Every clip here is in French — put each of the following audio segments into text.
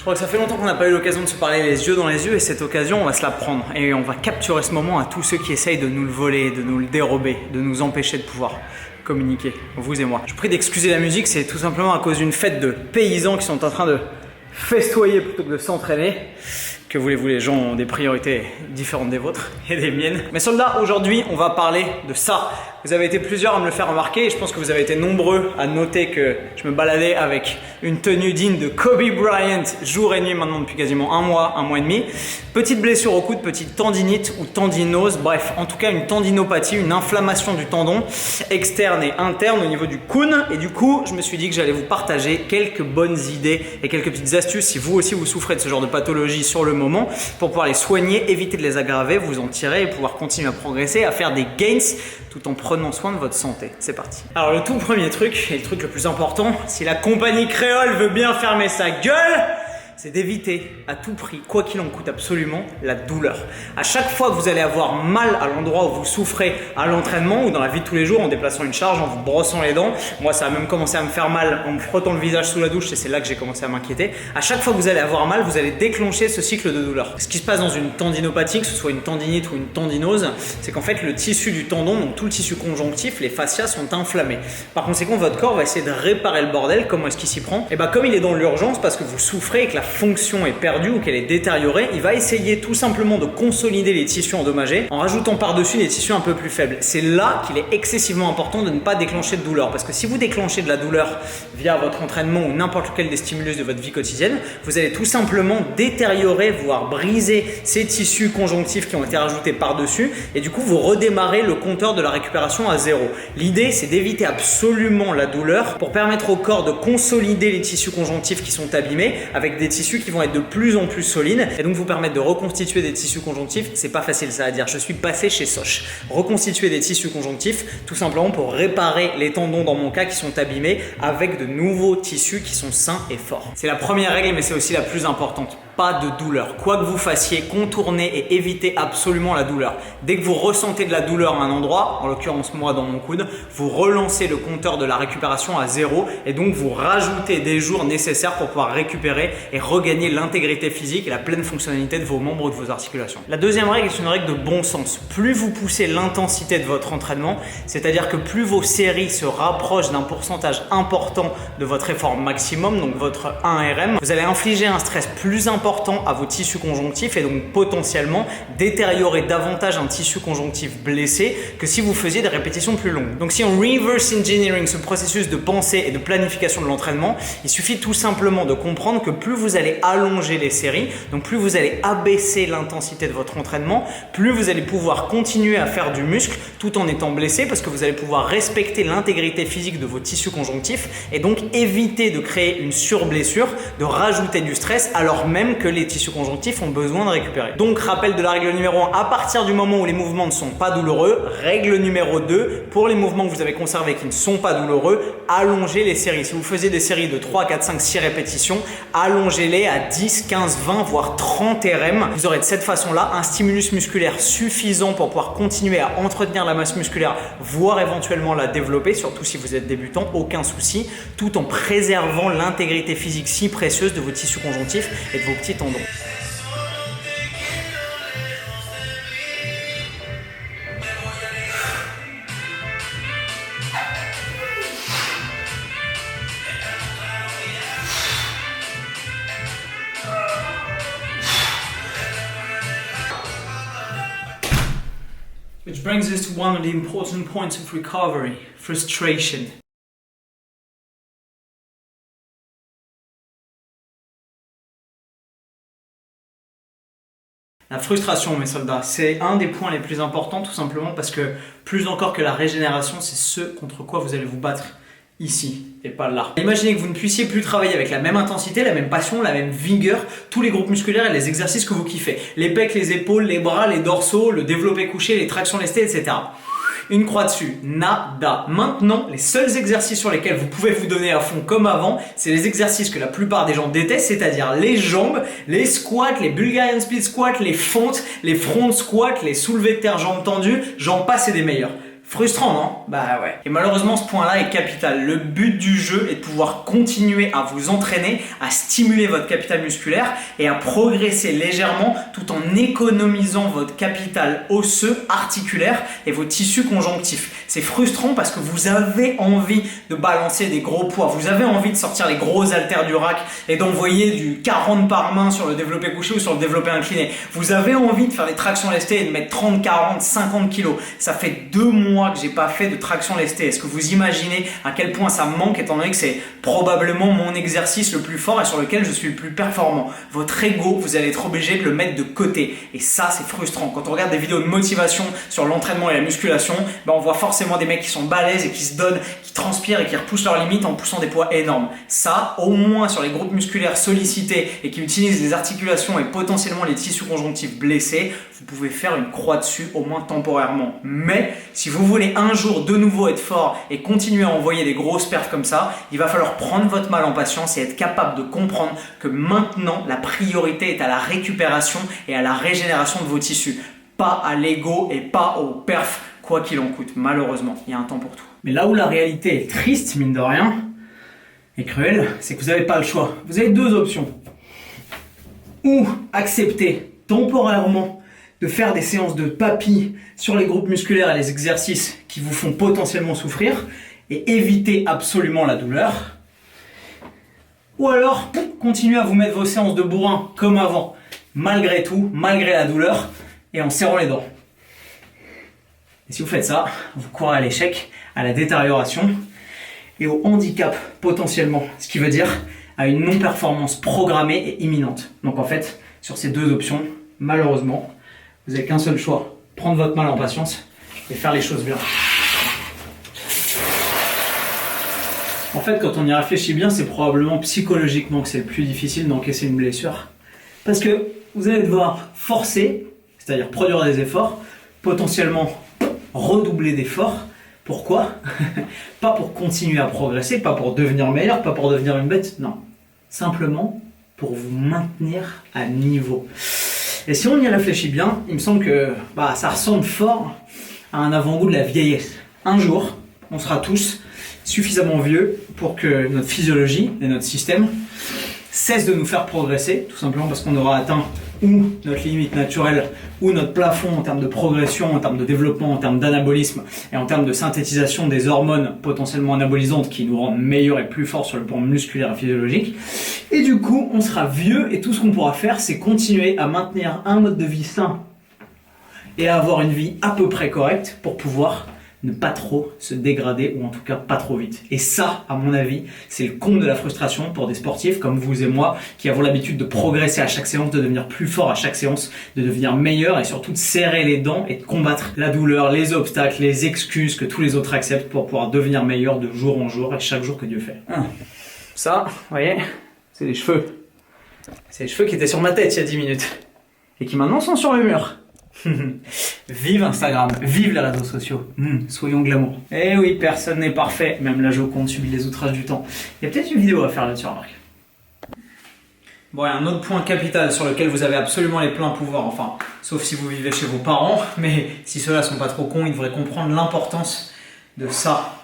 Je crois que ça fait longtemps qu'on n'a pas eu l'occasion de se parler les yeux dans les yeux et cette occasion, on va se la prendre et on va capturer ce moment à tous ceux qui essayent de nous le voler, de nous le dérober, de nous empêcher de pouvoir communiquer, vous et moi. Je prie d'excuser la musique, c'est tout simplement à cause d'une fête de paysans qui sont en train de festoyer plutôt que de s'entraîner. Que voulez-vous, les gens ont des priorités différentes des vôtres et des miennes. Mes soldats, aujourd'hui, on va parler de ça. Vous avez été plusieurs à me le faire remarquer et je pense que vous avez été nombreux à noter que je me baladais avec une tenue digne de Kobe Bryant jour et nuit maintenant depuis quasiment un mois et demi. Petite blessure au coude, petite tendinite ou tendinose, bref, en tout cas une tendinopathie, une inflammation du tendon externe et interne au niveau du cône. Et du coup, je me suis dit que j'allais vous partager quelques bonnes idées et quelques petites astuces si vous aussi vous souffrez de ce genre de pathologie sur le moment pour pouvoir les soigner, éviter de les aggraver, vous en tirer et pouvoir continuer à progresser, à faire des gains tout en prenant soin de votre santé. C'est parti. Alors le tout premier truc, et le truc le plus important, si la compagnie créole veut bien fermer sa gueule, c'est d'éviter à tout prix, quoi qu'il en coûte absolument, la douleur. À chaque fois que vous allez avoir mal à l'endroit où vous souffrez à l'entraînement ou dans la vie de tous les jours en déplaçant une charge, en vous brossant les dents, moi ça a même commencé à me faire mal en me frottant le visage sous la douche et c'est là que j'ai commencé à m'inquiéter. À chaque fois que vous allez avoir mal, vous allez déclencher ce cycle de douleur. Ce qui se passe dans une tendinopathie, que ce soit une tendinite ou une tendinose, c'est qu'en fait le tissu du tendon, donc tout le tissu conjonctif, les fascias sont inflammés. Par conséquent, votre corps va essayer de réparer le bordel. Comment est-ce qu'il s'y prend? Et comme il est dans l'urgence parce que vous souffrez et que la fonction est perdue ou qu'elle est détériorée, il va essayer tout simplement de consolider les tissus endommagés en rajoutant par-dessus des tissus un peu plus faibles. C'est là qu'il est excessivement important de ne pas déclencher de douleur parce que si vous déclenchez de la douleur via votre entraînement ou n'importe lequel des stimulus de votre vie quotidienne, vous allez tout simplement détériorer, voire briser ces tissus conjonctifs qui ont été rajoutés par-dessus et du coup vous redémarrez le compteur de la récupération à zéro. L'idée c'est d'éviter absolument la douleur pour permettre au corps de consolider les tissus conjonctifs qui sont abîmés avec des tissus qui vont être de plus en plus solides et donc vous permettre de reconstituer des tissus conjonctifs. C'est pas facile ça à dire, je suis passé chez Soch. Reconstituer des tissus conjonctifs tout simplement pour réparer les tendons dans mon cas qui sont abîmés avec de nouveaux tissus qui sont sains et forts. C'est la première règle mais c'est aussi la plus importante. Pas de douleur. Quoi que vous fassiez, contournez et évitez absolument la douleur. Dès que vous ressentez de la douleur à un endroit, en l'occurrence moi dans mon coude, vous relancez le compteur de la récupération à zéro et donc vous rajoutez des jours nécessaires pour pouvoir récupérer et regagner l'intégrité physique et la pleine fonctionnalité de vos membres ou de vos articulations. La deuxième règle est une règle de bon sens. Plus vous poussez l'intensité de votre entraînement, c'est-à-dire que plus vos séries se rapprochent d'un pourcentage important de votre effort maximum, donc votre 1RM, vous allez infliger un stress plus important à vos tissus conjonctifs et donc potentiellement détériorer davantage un tissu conjonctif blessé que si vous faisiez des répétitions plus longues. Donc si on reverse engineering ce processus de pensée et de planification de l'entraînement, il suffit tout simplement de comprendre que plus vous allez allonger les séries, donc plus vous allez abaisser l'intensité de votre entraînement, plus vous allez pouvoir continuer à faire du muscle tout en étant blessé parce que vous allez pouvoir respecter l'intégrité physique de vos tissus conjonctifs et donc éviter de créer une surblessure, de rajouter du stress alors même que les tissus conjonctifs ont besoin de récupérer. Donc rappel de la règle numéro 1, à partir du moment où les mouvements ne sont pas douloureux, règle numéro 2, pour les mouvements que vous avez conservés qui ne sont pas douloureux, allongez les séries. Si vous faisiez des séries de 3, 4, 5, 6 répétitions, allongez-les à 10, 15, 20, voire 30 RM. Vous aurez de cette façon-là un stimulus musculaire suffisant pour pouvoir continuer à entretenir la masse musculaire, voire éventuellement la développer, surtout si vous êtes débutant, aucun souci, tout en préservant l'intégrité physique si précieuse de vos tissus conjonctifs et de vos petits tendons. Which brings us to one of the important points of recovery, frustration. La frustration, mes soldats, c'est un des points les plus importants tout simplement parce que plus encore que la régénération, c'est ce contre quoi vous allez vous battre ici et pas là. Imaginez que vous ne puissiez plus travailler avec la même intensité, la même passion, la même vigueur, tous les groupes musculaires et les exercices que vous kiffez. Les pecs, les épaules, les bras, les dorsaux, le développé couché, les tractions lestées, etc. Une croix dessus, nada. Maintenant, les seuls exercices sur lesquels vous pouvez vous donner à fond comme avant, c'est les exercices que la plupart des gens détestent, c'est-à-dire les jambes, les squats, les Bulgarian split squats, les fentes, les front squats, les soulevés de terre jambes tendues, j'en passe et des meilleurs. Frustrant, non? Bah ouais. Et malheureusement, ce point-là est capital. Le but du jeu est de pouvoir continuer à vous entraîner, à stimuler votre capital musculaire et à progresser légèrement tout en économisant votre capital osseux, articulaire et vos tissus conjonctifs. C'est frustrant parce que vous avez envie de balancer des gros poids, vous avez envie de sortir les gros haltères du rack et d'envoyer du 40 par main sur le développé couché ou sur le développé incliné. Vous avez envie de faire des tractions lestées et de mettre 30, 40, 50 kilos. Ça fait 2 mois que j'ai pas fait de traction lestée. Est-ce que vous imaginez à quel point ça me manque étant donné que c'est probablement mon exercice le plus fort et sur lequel je suis le plus performant. Votre ego, vous allez être obligé de le mettre de côté et ça c'est frustrant. Quand on regarde des vidéos de motivation sur l'entraînement et la musculation, on voit forcément des mecs qui sont balèzes et qui se donnent, qui transpirent et qui repoussent leurs limites en poussant des poids énormes. Ça, au moins sur les groupes musculaires sollicités et qui utilisent les articulations et potentiellement les tissus conjonctifs blessés, vous pouvez faire une croix dessus au moins temporairement. Mais si vous voulez un jour de nouveau être fort et continuer à envoyer des grosses perfs comme ça, il va falloir prendre votre mal en patience et être capable de comprendre que maintenant la priorité est à la récupération et à la régénération de vos tissus, pas à l'ego et pas aux perfs, quoi qu'il en coûte. Malheureusement, il y a un temps pour tout. Mais là où la réalité est triste, mine de rien, et cruelle, c'est que vous n'avez pas le choix. Vous avez 2 options. Ou accepter temporairement de faire des séances de papy sur les groupes musculaires et les exercices qui vous font potentiellement souffrir et éviter absolument la douleur. Ou alors, continuez à vous mettre vos séances de bourrin comme avant, malgré tout, malgré la douleur et en serrant les dents. Et si vous faites ça, vous courez à l'échec, à la détérioration et au handicap potentiellement, ce qui veut dire à une non-performance programmée et imminente. Donc en fait, sur ces 2 options, malheureusement, vous n'avez qu'un seul choix, prendre votre mal en patience et faire les choses bien. En fait, quand on y réfléchit bien, c'est probablement psychologiquement que c'est le plus difficile d'encaisser une blessure. Parce que vous allez devoir forcer, c'est-à-dire produire des efforts, potentiellement redoubler d'efforts. Pourquoi? Pas pour continuer à progresser, pas pour devenir meilleur, pas pour devenir une bête, non. Simplement pour vous maintenir à niveau. Et si on y réfléchit bien, il me semble que ça ressemble fort à un avant-goût de la vieillesse. Un jour, on sera tous suffisamment vieux pour que notre physiologie et notre système cessent de nous faire progresser, tout simplement parce qu'on aura atteint ou notre limite naturelle ou notre plafond en termes de progression, en termes de développement, en termes d'anabolisme et en termes de synthétisation des hormones potentiellement anabolisantes qui nous rendent meilleurs et plus forts sur le plan musculaire et physiologique. Et du coup, on sera vieux et tout ce qu'on pourra faire, c'est continuer à maintenir un mode de vie sain et à avoir une vie à peu près correcte pour pouvoir ne pas trop se dégrader ou en tout cas pas trop vite. Et ça, à mon avis, c'est le comble de la frustration pour des sportifs comme vous et moi qui avons l'habitude de progresser à chaque séance, de devenir plus fort à chaque séance, de devenir meilleur et surtout de serrer les dents et de combattre la douleur, les obstacles, les excuses que tous les autres acceptent pour pouvoir devenir meilleur de jour en jour et chaque jour que Dieu fait. Ça, vous voyez, c'est les cheveux. C'est les cheveux qui étaient sur ma tête il y a 10 minutes et qui maintenant sont sur le mur. Vive Instagram, vive les réseaux sociaux, soyons glamour. Eh oui, personne n'est parfait, même la Joconde subit les outrages du temps. Il y a peut-être une vidéo à faire là-dessus, remarque. Bon, il y a un autre point capital sur lequel vous avez absolument les pleins pouvoirs, enfin, sauf si vous vivez chez vos parents, mais si ceux-là sont pas trop cons, ils devraient comprendre l'importance de ça.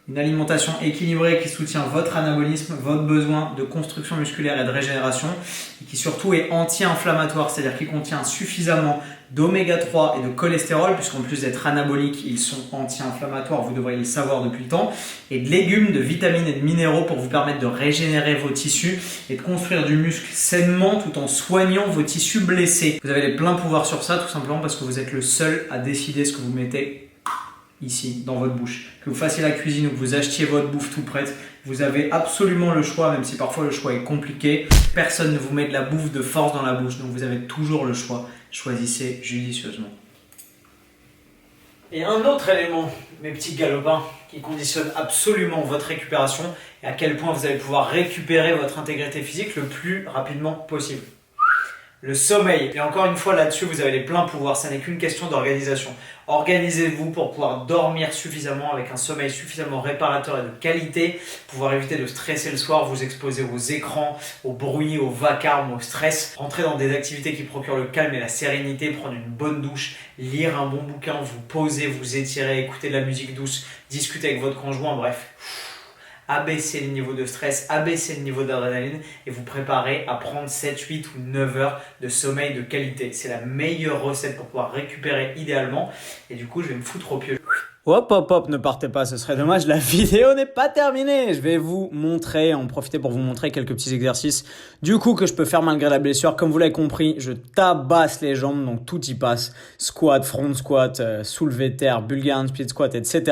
Une alimentation équilibrée qui soutient votre anabolisme, votre besoin de construction musculaire et de régénération, et qui surtout est anti-inflammatoire, c'est-à-dire qui contient suffisamment d'oméga 3 et de cholestérol, puisqu'en plus d'être anaboliques, ils sont anti-inflammatoires, vous devriez le savoir depuis le temps, et de légumes, de vitamines et de minéraux pour vous permettre de régénérer vos tissus et de construire du muscle sainement tout en soignant vos tissus blessés. Vous avez les pleins pouvoirs sur ça, tout simplement parce que vous êtes le seul à décider ce que vous mettez ici, dans votre bouche. Que vous fassiez la cuisine ou que vous achetiez votre bouffe toute prête, vous avez absolument le choix, même si parfois le choix est compliqué. Personne ne vous met de la bouffe de force dans la bouche, donc vous avez toujours le choix. Choisissez judicieusement. Et un autre élément, mes petits galopins, qui conditionne absolument votre récupération et à quel point vous allez pouvoir récupérer votre intégrité physique le plus rapidement possible. Le sommeil. Et encore une fois là-dessus, vous avez les pleins pouvoirs. Ça n'est qu'une question d'organisation. Organisez-vous pour pouvoir dormir suffisamment avec un sommeil suffisamment réparateur et de qualité, pouvoir éviter de stresser le soir, vous exposer aux écrans, au bruit, au vacarme, au stress. Rentrer dans des activités qui procurent le calme et la sérénité, prendre une bonne douche, lire un bon bouquin, vous poser, vous étirer, écouter de la musique douce, discuter avec votre conjoint, bref. Abaisser le niveau de stress, abaisser le niveau d'adrénaline et vous préparer à prendre 7, 8 ou 9 heures de sommeil de qualité. C'est la meilleure recette pour pouvoir récupérer idéalement. Et du coup, je vais me foutre au pieu. Hop, hop, hop, ne partez pas, ce serait dommage, la vidéo n'est pas terminée. Je vais vous montrer, en profiter pour vous montrer quelques petits exercices du coup que je peux faire malgré la blessure. Comme vous l'avez compris, je tabasse les jambes, donc tout y passe. Squat, front squat, soulevé de terre, Bulgarian split squat, etc.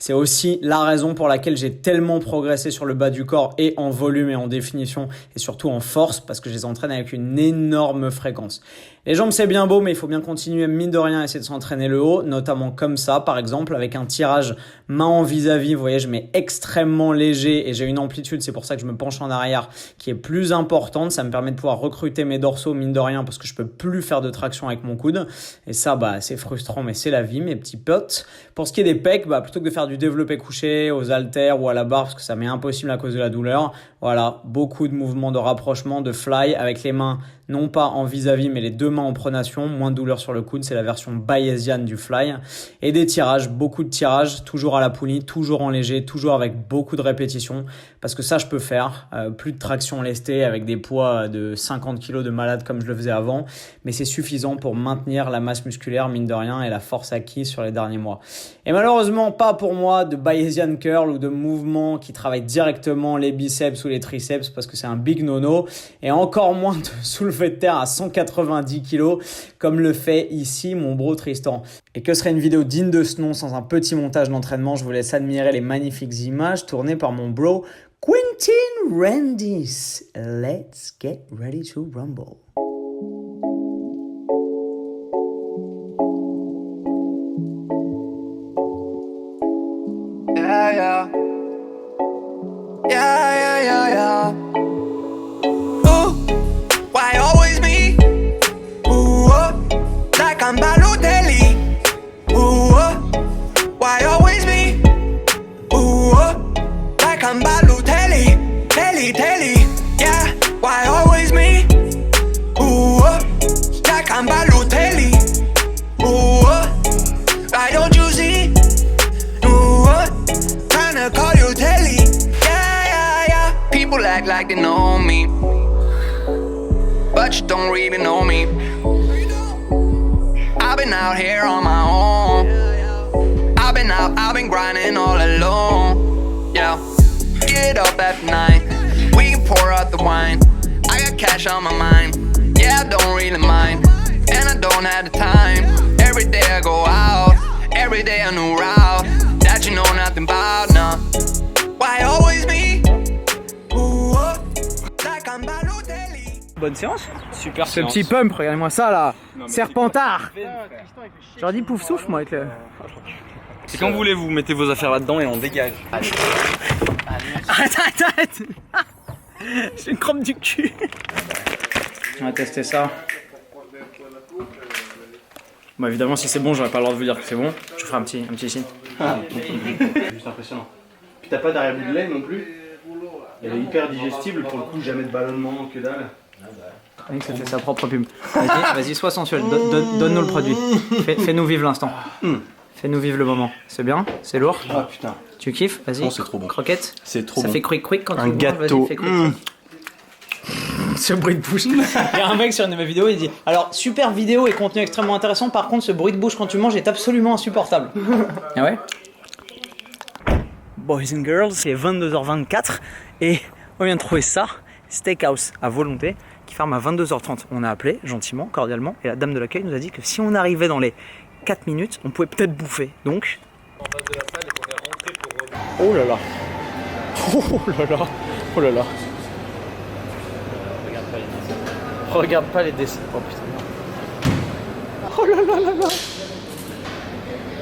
C'est aussi la raison pour laquelle j'ai tellement progressé sur le bas du corps et en volume et en définition et surtout en force parce que je les entraîne avec une énorme fréquence. Les jambes, c'est bien beau, mais il faut bien continuer, mine de rien, à essayer de s'entraîner le haut, notamment comme ça, par exemple, avec un tirage main en vis-à-vis. Vous voyez, je mets extrêmement léger et j'ai une amplitude, c'est pour ça que je me penche en arrière, qui est plus importante. Ça me permet de pouvoir recruter mes dorsaux, mine de rien, parce que je peux plus faire de traction avec mon coude. Et ça, c'est frustrant, mais c'est la vie, mes petits potes. Pour ce qui est des pecs, plutôt que de faire du développé couché aux haltères ou à la barre, parce que ça m'est impossible à cause de la douleur, voilà, beaucoup de mouvements de rapprochement, de fly avec les mains, non pas en vis-à-vis, mais les deux mains en pronation, moins de douleur sur le coude, c'est la version bayésienne du fly. Et des tirages, beaucoup de tirages, toujours à la poulie, toujours en léger, toujours avec beaucoup de répétitions, parce que ça je peux faire, plus de traction lestée avec des poids de 50 kg de malade comme je le faisais avant, mais c'est suffisant pour maintenir la masse musculaire, mine de rien, et la force acquise sur les derniers mois. Et malheureusement, pas pour moi de Bayesian curl ou de mouvements qui travaillent directement les biceps ou les triceps, parce que c'est un big no-no, et encore moins de soulevé de terre à 190 kg, comme le fait ici mon bro Tristan. Et que serait une vidéo digne de ce nom sans un petit montage d'entraînement? Je vous laisse admirer les magnifiques images tournées par mon bro Quentin Randis. Let's get ready to rumble. Yeah, yeah. Yeah, yeah, yeah, yeah. Ooh, why always me? Ooh, like I'm Balotelli. Ooh, why always me? Ooh, like I'm Balotelli. Telly, yeah, why always me? Ooh, like I'm Balotelli. Ooh, why don't you see? Ooh, tryna call you Telly. Yeah, yeah, yeah. People act like they know me, but you don't really know me. I've been out here on my own. I've been grinding all alone. Yeah, get up at night, we can pour out the wine. I got cash on my mind, yeah, I don't really mind. And I don't have the time, every day I go out, every day a new route that you know nothing about, nah. Why always me? Ooh, like I'm Balotelli. Bonne séance. Super Ce séance. petit pump, regardez-moi ça là. Serpentard. J'aurais dit pouf souffle moi avec le... C'est quand vous voulez, vous mettez vos affaires là-dedans et on dégage. Arrête. J'ai une crampe du cul. On va tester ça. Bon évidemment si c'est bon j'aurais pas le droit de vous dire que c'est bon. Je vous ferai un petit signe. Juste impressionnant. Puis t'as pas d'arrière-goût de lait non plus. Elle est hyper digestible, pour le coup jamais de ballonnement, que dalle. Ça fait sa propre pub. Vas-y, sois sensuel, donne-nous le produit. Fais-nous vivre l'instant. Fais-nous vivre le moment. C'est bien? C'est lourd? Ah putain. Tu kiffes? Vas-y. Non, c'est trop bon. Croquette? C'est trop Ça bon. fait quick quand Un tu le manges, gâteau. vas-y, fais quick. Ce bruit de bouche. Il y a un mec sur une de mes vidéos, il dit alors super vidéo et contenu extrêmement intéressant, par contre ce bruit de bouche quand tu manges est absolument insupportable. Ah ouais? Boys and girls, c'est 22h24 et on vient de trouver ça, Steakhouse à volonté, qui ferme à 22h30. On a appelé gentiment, cordialement, et la dame de l'accueil nous a dit que si on arrivait dans les 4 minutes, on pouvait peut-être bouffer. Donc... Oh là là. Oh là là. Oh là là. Regarde pas les dessins. Oh putain. Oh là là là là.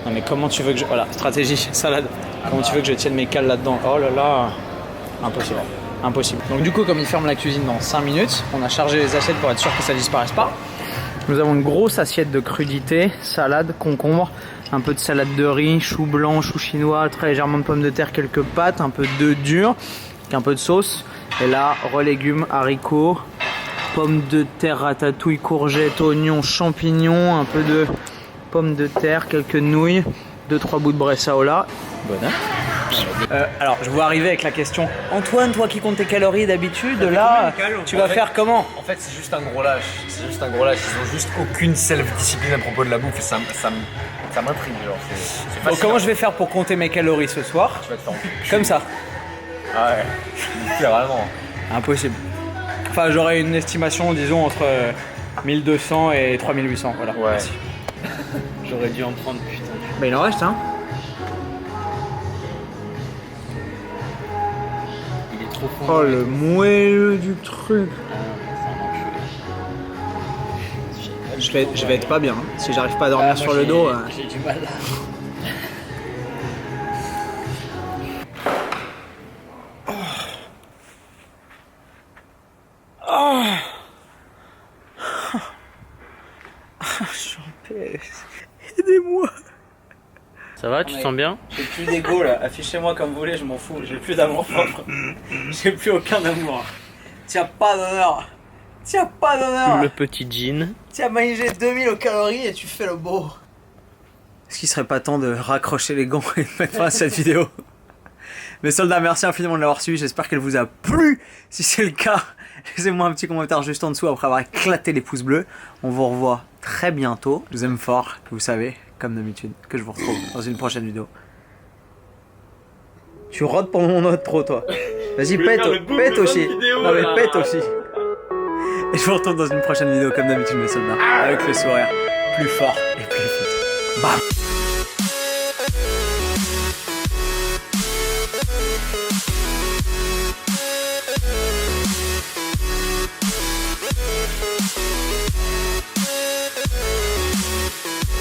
Non mais comment tu veux que je... Voilà, stratégie, salade. Comment tu veux que je tienne mes cales là-dedans? Oh là là. Impossible. impossible. Donc du coup, comme il ferme la cuisine dans 5 minutes, on a chargé les assiettes pour être sûr que ça disparaisse pas. Nous avons une grosse assiette de crudités, salade, concombre, un peu de salade de riz, chou blanc, chou chinois, très légèrement de pommes de terre, quelques pâtes, un peu d'œufs durs, avec un peu de sauce. Et là, légumes, haricots, pommes de terre, ratatouille, courgettes, oignons, champignons, un peu de pommes de terre, quelques nouilles, 2-3 bouts de bressaola. Bonne. Alors, je vois arriver avec la question. Antoine, toi qui comptes tes calories d'habitude, là, tu vas faire comment? En fait, c'est juste un gros lâche. C'est juste un gros lâche. Ils ont juste aucune self-discipline à propos de la bouffe et ça m'intrigue. Genre, c'est Donc, facile. comment je vais faire pour compter mes calories ce soir? Tu vas te faire Comme ça. Ah ouais. Littéralement. Impossible. Enfin, j'aurai une estimation, disons, entre 1200 et 3800. Voilà. Ouais. Merci. J'aurais dû en prendre, putain. Bah, il en reste, hein. Il est trop fond. Oh, le moelleux du truc. Je vais être pas bien. Hein. Si j'arrive pas à dormir sur le dos. J'ai du mal. Aidez-moi. Ça va, tu te sens bien? J'ai plus d'ego là, affichez-moi comme vous voulez, je m'en fous. J'ai plus d'amour propre. J'ai plus aucun amour. Tiens pas d'honneur. Tiens pas d'honneur. Le petit jean. Tu as mangé 2000 calories et tu fais le beau. Est-ce qu'il serait pas temps de raccrocher les gants et de mettre fin à cette vidéo? Mes soldats, merci infiniment de l'avoir suivi. J'espère qu'elle vous a plu. Si c'est le cas, laissez-moi un petit commentaire juste en dessous après avoir éclaté les pouces bleus. On vous revoit très bientôt. Je vous aime fort, vous savez, comme d'habitude, que je vous retrouve dans une prochaine vidéo. Tu rodes pour mon autre pro, toi. Vas-y, pète aussi. Non mais pète aussi. Et je vous retrouve dans une prochaine vidéo comme d'habitude mes soldats, avec le sourire plus fort et plus vite. Bam.